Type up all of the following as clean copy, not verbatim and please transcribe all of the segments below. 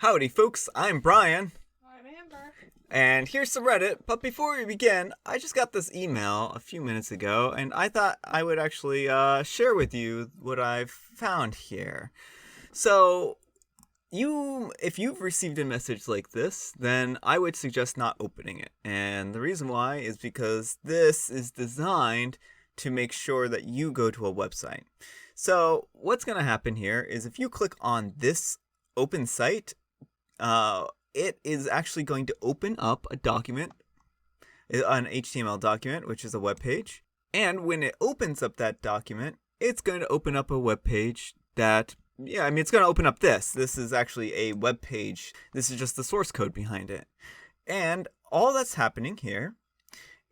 Howdy folks, I'm Brian, I'm Amber. and here's some Reddit, but before we begin, I just got this email a few minutes ago, and I thought I would actually share with you what I've found here. So, if you've received a message like this, then I would suggest not opening it. And the reason why is because this is designed to make sure that you go to a website. So, what's going to happen here is if you click on this open site, it is actually going to open up a document, an HTML document, which is a web page. And when it opens up that document, it's going to open up a web page that, it's going to open up this. This is actually a web page. This is just the source code behind it. And all that's happening here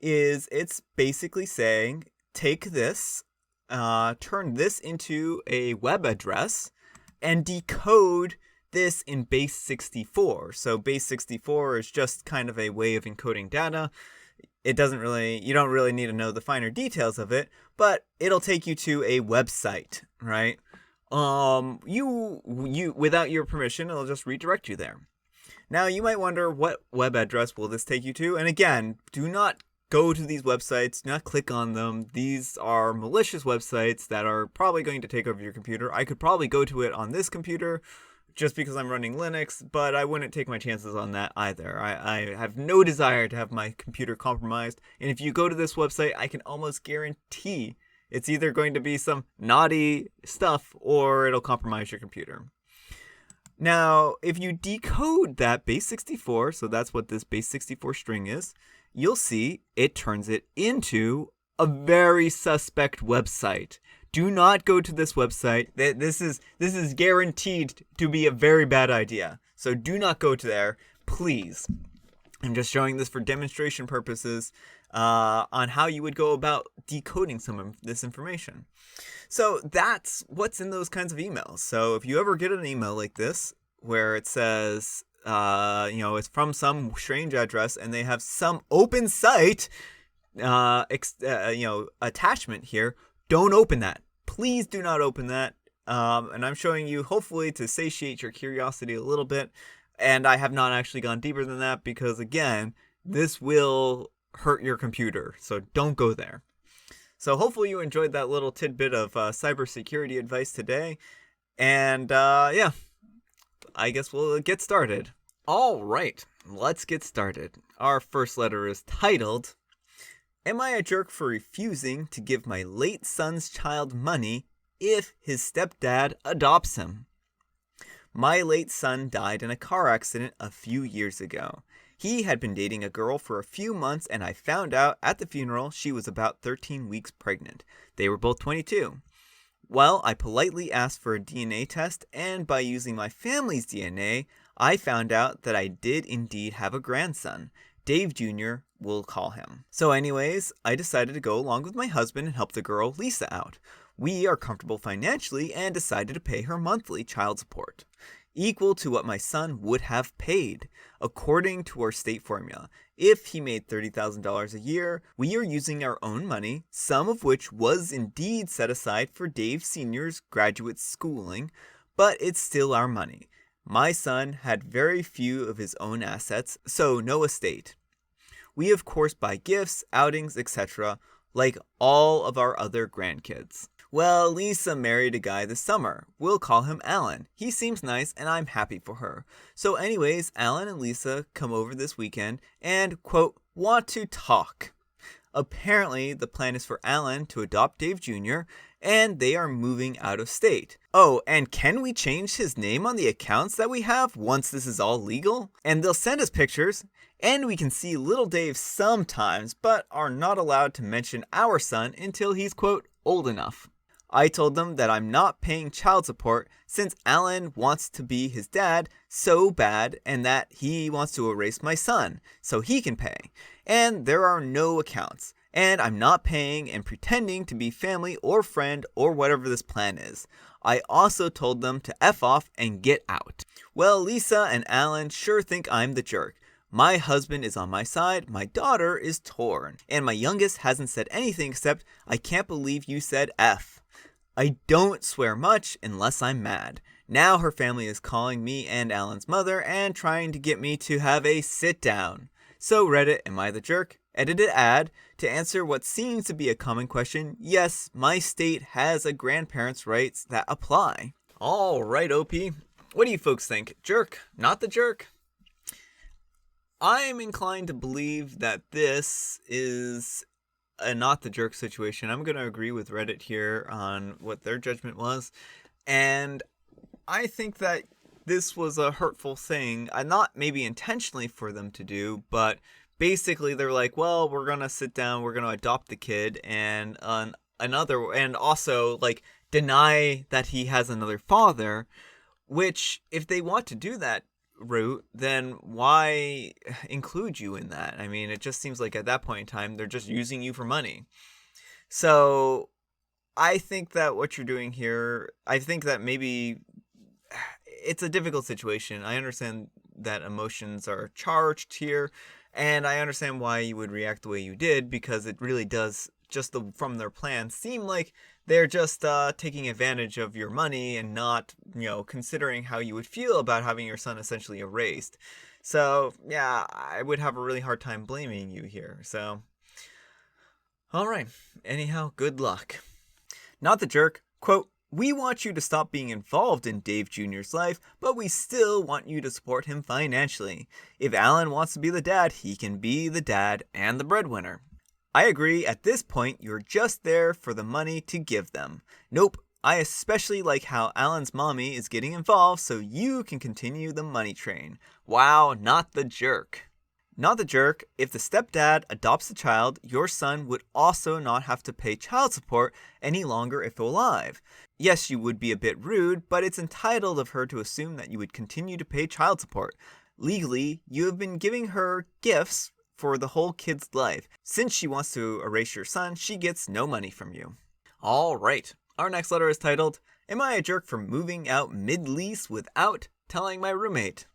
is it's basically saying, take this, turn this into a web address, and decode this in base 64. So base 64 is just kind of a way of encoding data. You don't really need to know the finer details of it, but it'll take you to a website, right? You without your permission, it'll just redirect you there. Now you might wonder, what web address will this take you to? And again, do not go to these websites, do not click on them. These are malicious websites that are probably going to take over your computer. I could probably go to it on this computer, just because I'm running Linux, but I wouldn't take my chances on that either. I have no desire to have my computer compromised, and if you go to this website, I can almost guarantee it's either going to be some naughty stuff or it'll compromise your computer. Now, if you decode that base 64, so that's what this base 64 string is, you'll see it turns it into a very suspect website. Do not go to this website. This is guaranteed to be a very bad idea. So do not go to there, please. I'm just showing this for demonstration purposes on how you would go about decoding some of this information. So that's what's in those kinds of emails. So if you ever get an email like this where it says, it's from some strange address and they have some open site, attachment here, don't open that. Please do not open that. And I'm showing you, hopefully, to satiate your curiosity a little bit. And I have not actually gone deeper than that because, again, this will hurt your computer. So don't go there. So hopefully you enjoyed that little tidbit of cybersecurity advice today. And I guess we'll get started. All right, let's get started. Our first letter is titled, Am I a jerk for refusing to give my late son's child money if his stepdad adopts him? My late son died in a car accident a few years ago. He had been dating a girl for a few months, and I found out at the funeral she was about 13 weeks pregnant. They were both 22. Well, I politely asked for a DNA test, and by using my family's DNA, I found out that I did indeed have a grandson. Dave Jr., we'll call him. So anyways, I decided to go along with my husband and help the girl Lisa out. We are comfortable financially and decided to pay her monthly child support, equal to what my son would have paid, according to our state formula. If he made $30,000 a year, we are using our own money, some of which was indeed set aside for Dave Sr.'s graduate schooling, but it's still our money. My son had very few of his own assets, so no estate. We of course buy gifts, outings, etc., like all of our other grandkids. Well, Lisa married a guy this summer. We'll call him Alan. He seems nice and I'm happy for her. So anyways, Alan and Lisa come over this weekend and, quote, want to talk. Apparently, the plan is for Alan to adopt Dave Jr., and they are moving out of state. Oh, and can we change his name on the accounts that we have once this is all legal? And they'll send us pictures, and we can see little Dave sometimes, but are not allowed to mention our son until he's, quote, old enough. I told them that I'm not paying child support since Alan wants to be his dad so bad and that he wants to erase my son so he can pay. And there are no accounts. And I'm not paying and pretending to be family or friend or whatever this plan is. I also told them to F off and get out. Well, Lisa and Alan sure think I'm the jerk. My husband is on my side, my daughter is torn, and my youngest hasn't said anything except, I can't believe you said F. I don't swear much unless I'm mad. Now her family is calling me and Alan's mother and trying to get me to have a sit down. So Reddit, am I the jerk? Edited ad, to answer what seems to be a common question, yes, my state has a grandparents' rights that apply. Alright, OP. What do you folks think? Jerk? Not the jerk? I'm inclined to believe that this is a not the jerk situation. I'm going to agree with Reddit here on what their judgment was. And I think that this was a hurtful thing, not maybe intentionally for them to do, but basically they're like, well, we're going to sit down, we're going to adopt the kid, and and also like deny that he has another father, which if they want to do that route, then why include you in that? I mean, it just seems like at that point in time, they're just using you for money. So I think that what you're doing here, I think that maybe it's a difficult situation. I understand that emotions are charged here, and I understand why you would react the way you did, because it really does, just from their plan, seem like they're just taking advantage of your money and not, considering how you would feel about having your son essentially erased. So, yeah, I would have a really hard time blaming you here. So, alright. Anyhow, good luck. Not the jerk. Quote, we want you to stop being involved in Dave Jr.'s life, but we still want you to support him financially. If Alan wants to be the dad, he can be the dad and the breadwinner. I agree, at this point, you're just there for the money to give them. Nope, I especially like how Alan's mommy is getting involved so you can continue the money train. Wow, not the jerk. Not the jerk, if the stepdad adopts the child, your son would also not have to pay child support any longer if alive. Yes, you would be a bit rude, but it's entitled of her to assume that you would continue to pay child support. Legally, you have been giving her gifts for the whole kid's life. Since she wants to erase your son, she gets no money from you. Alright, our next letter is titled, Am I a jerk for moving out mid-lease without telling my roommate?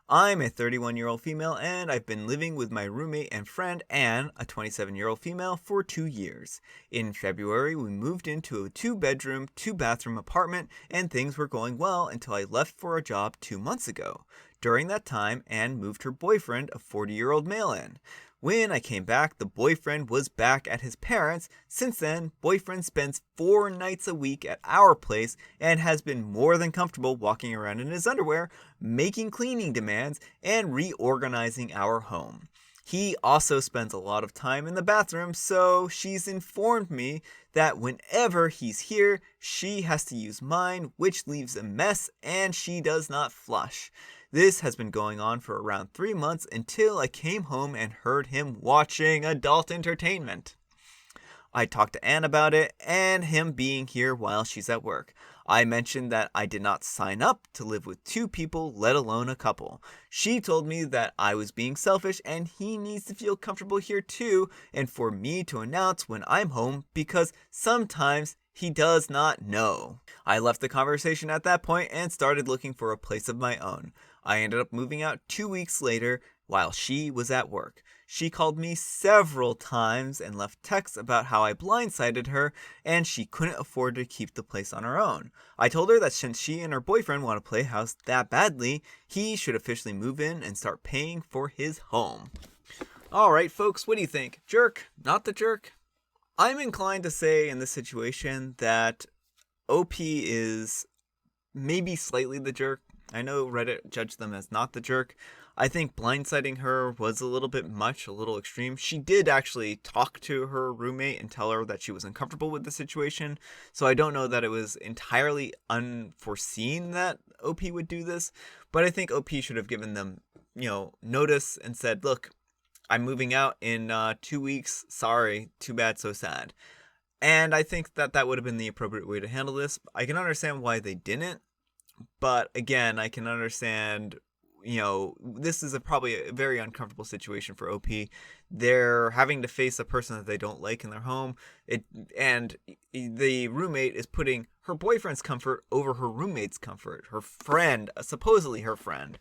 I'm a 31-year-old female, and I've been living with my roommate and friend Anne, a 27-year-old female, for 2 years. In February, we moved into a 2-bedroom, 2-bathroom apartment, and things were going well until I left for a job 2 months ago. During that time, Anne moved her boyfriend, a 40-year-old male, in. When I came back, the boyfriend was back at his parents'. Since then, boyfriend spends 4 nights a week at our place and has been more than comfortable walking around in his underwear, making cleaning demands, and reorganizing our home. He also spends a lot of time in the bathroom, so she's informed me that whenever he's here, she has to use mine, which leaves a mess, and she does not flush. This has been going on for around 3 months until I came home and heard him watching adult entertainment. I talked to Anne about it and him being here while she's at work. I mentioned that I did not sign up to live with 2 people, let alone a couple. She told me that I was being selfish and he needs to feel comfortable here too, and for me to announce when I'm home because sometimes he does not know. I left the conversation at that point and started looking for a place of my own. I ended up moving out 2 weeks later while she was at work. She called me several times and left texts about how I blindsided her and she couldn't afford to keep the place on her own. I told her that since she and her boyfriend want to play house that badly, he should officially move in and start paying for his home. Alright folks, what do you think? Jerk? Not the jerk? I'm inclined to say in this situation that OP is maybe slightly the jerk. I know Reddit judged them as not the jerk. I think blindsiding her was a little bit much, a little extreme. She did actually talk to her roommate and tell her that she was uncomfortable with the situation. So I don't know that it was entirely unforeseen that OP would do this. But I think OP should have given them, notice and said, look, I'm moving out in 2 weeks. Sorry, too bad, so sad. And I think that that would have been the appropriate way to handle this. I can understand why they didn't. But again, I can understand, this is probably a very uncomfortable situation for OP. They're having to face a person that they don't like in their home. And the roommate is putting her boyfriend's comfort over her roommate's comfort, her friend, supposedly her friend.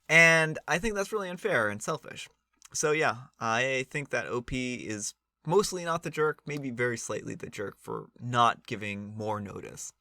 And I think that's really unfair and selfish. So yeah, I think that OP is mostly not the jerk, maybe very slightly the jerk for not giving more notice.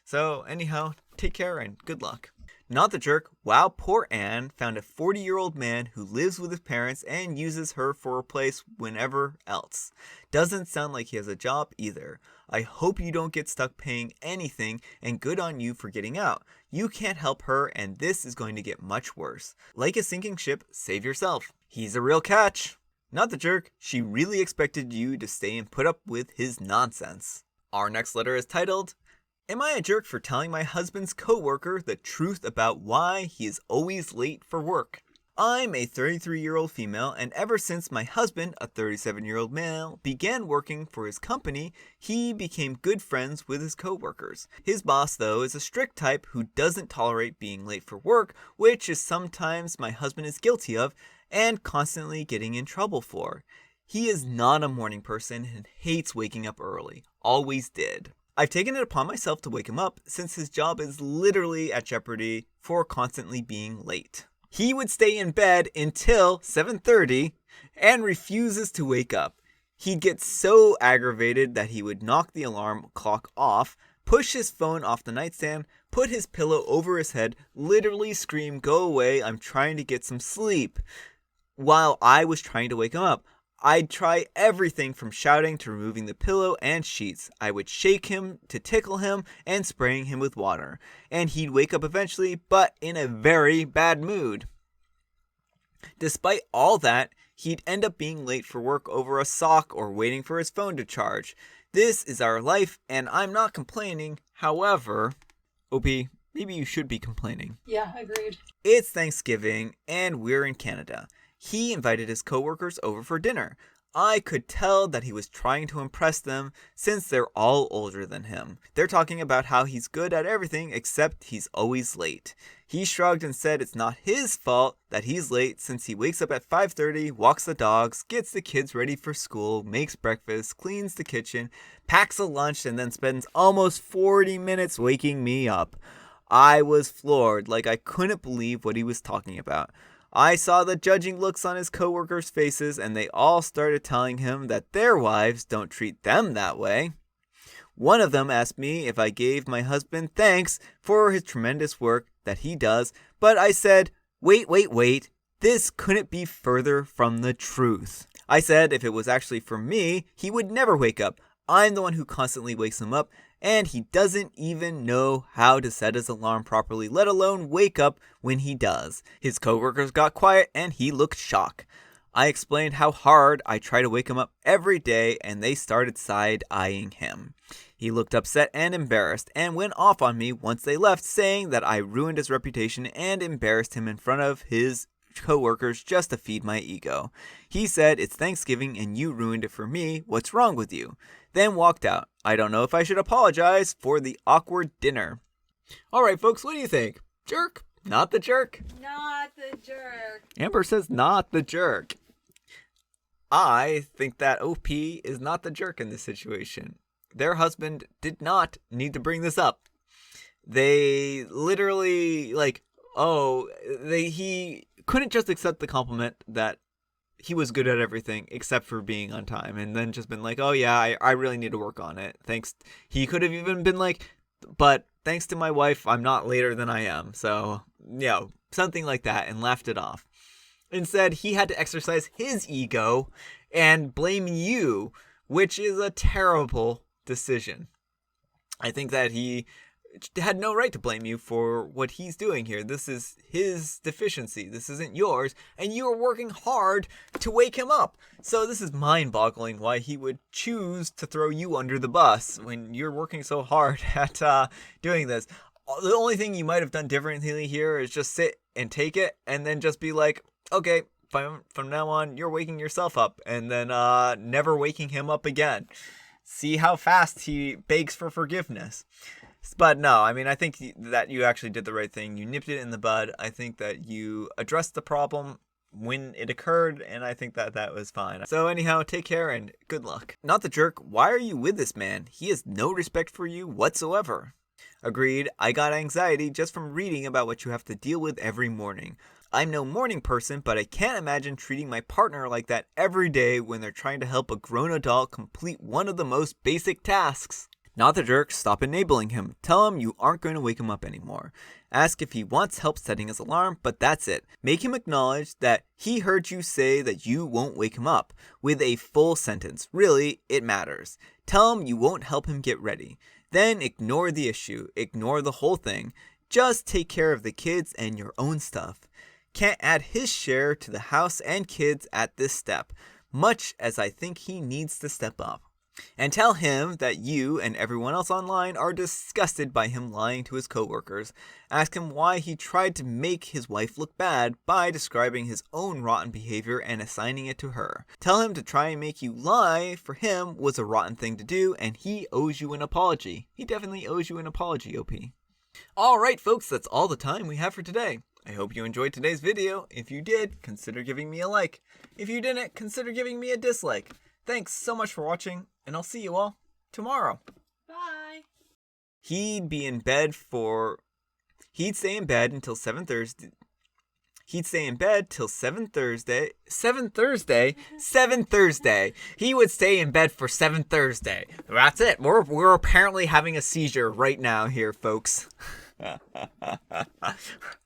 So anyhow, take care and good luck. Not the jerk. Wow, poor Anne found a 40-year-old man who lives with his parents and uses her for a place whenever else. Doesn't sound like he has a job either. I hope you don't get stuck paying anything, and good on you for getting out. You can't help her, and this is going to get much worse. Like a sinking ship, save yourself. He's a real catch. Not the jerk. She really expected you to stay and put up with his nonsense. Our next letter is titled, Am I a jerk for telling my husband's coworker the truth about why he is always late for work? I'm a 33-year-old female, and ever since my husband, a 37-year-old male, began working for his company, he became good friends with his coworkers. His boss, though, is a strict type who doesn't tolerate being late for work, which is sometimes my husband is guilty of and constantly getting in trouble for. He is not a morning person and hates waking up early. Always did. I've taken it upon myself to wake him up since his job is literally at jeopardy for constantly being late. He would stay in bed until 7:30 and refuses to wake up. He'd get so aggravated that he would knock the alarm clock off, push his phone off the nightstand, put his pillow over his head, literally scream, "Go away, I'm trying to get some sleep," while I was trying to wake him up. I'd try everything from shouting to removing the pillow and sheets. I would shake him to tickle him and spraying him with water. And he'd wake up eventually, but in a very bad mood. Despite all that, he'd end up being late for work over a sock or waiting for his phone to charge. This is our life, and I'm not complaining. However, OP, maybe you should be complaining. Yeah, agreed. It's Thanksgiving, and we're in Canada. He invited his coworkers over for dinner. I could tell that he was trying to impress them since they're all older than him. They're talking about how he's good at everything except he's always late. He shrugged and said it's not his fault that he's late since he wakes up at 5:30, walks the dogs, gets the kids ready for school, makes breakfast, cleans the kitchen, packs a lunch, and then spends almost 40 minutes waking me up. I was floored, like I couldn't believe what he was talking about. I saw the judging looks on his coworkers' faces, and they all started telling him that their wives don't treat them that way. One of them asked me if I gave my husband thanks for his tremendous work that he does, but I said, wait, this couldn't be further from the truth. I said if it was actually for me, he would never wake up. I'm the one who constantly wakes him up, and he doesn't even know how to set his alarm properly, let alone wake up when he does. His coworkers got quiet, and he looked shocked. I explained how hard I try to wake him up every day, and they started side-eyeing him. He looked upset and embarrassed, and went off on me once they left, saying that I ruined his reputation and embarrassed him in front of his coworkers just to feed my ego. He said, it's Thanksgiving and you ruined it for me. What's wrong with you? Then walked out. I don't know if I should apologize for the awkward dinner. All right, folks, what do you think? Jerk? Not the jerk? Not the jerk. Amber says not the jerk. I think that OP is not the jerk in this situation. Their husband did not need to bring this up. They literally, he couldn't just accept the compliment that he was good at everything except for being on time, and then just been like, oh yeah, I really need to work on it. Thanks. He could have even been like, but thanks to my wife, I'm not later than I am. So, something like that, and laughed it off. Instead, he had to exercise his ego and blame you, which is a terrible decision. I think that he had no right to blame you for what he's doing here. This is his deficiency. This isn't yours, and you are working hard to wake him up. So this is mind-boggling why he would choose to throw you under the bus when you're working so hard at doing this. The only thing you might have done differently here is just sit and take it, and then just be like, okay, from now on, you're waking yourself up, and then never waking him up again. See how fast he begs for forgiveness. But no, I think that you actually did the right thing. You nipped it in the bud. I think that you addressed the problem when it occurred, and I think that that was fine. So anyhow, take care and good luck. Not the jerk. Why are you with this man? He has no respect for you whatsoever. Agreed. I got anxiety just from reading about what you have to deal with every morning. I'm no morning person, but I can't imagine treating my partner like that every day when they're trying to help a grown adult complete one of the most basic tasks. Not the jerk, stop enabling him. Tell him you aren't going to wake him up anymore. Ask if he wants help setting his alarm, but that's it. Make him acknowledge that he heard you say that you won't wake him up, with a full sentence. Really, it matters. Tell him you won't help him get ready. Then ignore the issue. Ignore the whole thing. Just take care of the kids and your own stuff. Can't add his share to the house and kids at this step, much as I think he needs to step up. And tell him that you and everyone else online are disgusted by him lying to his coworkers. Ask him why he tried to make his wife look bad by describing his own rotten behavior and assigning it to her. Tell him to try and make you lie for him was a rotten thing to do, and he owes you an apology. He definitely owes you an apology, OP. Alright folks, that's all the time we have for today. I hope you enjoyed today's video. If you did, consider giving me a like. If you didn't, consider giving me a dislike. Thanks so much for watching, and I'll see you all tomorrow. Bye. He'd stay in bed until 7 Thursday. He'd stay in bed till 7 Thursday. 7 Thursday? 7 Thursday. He would stay in bed for 7 Thursday. That's it. We're apparently having a seizure right now here, folks.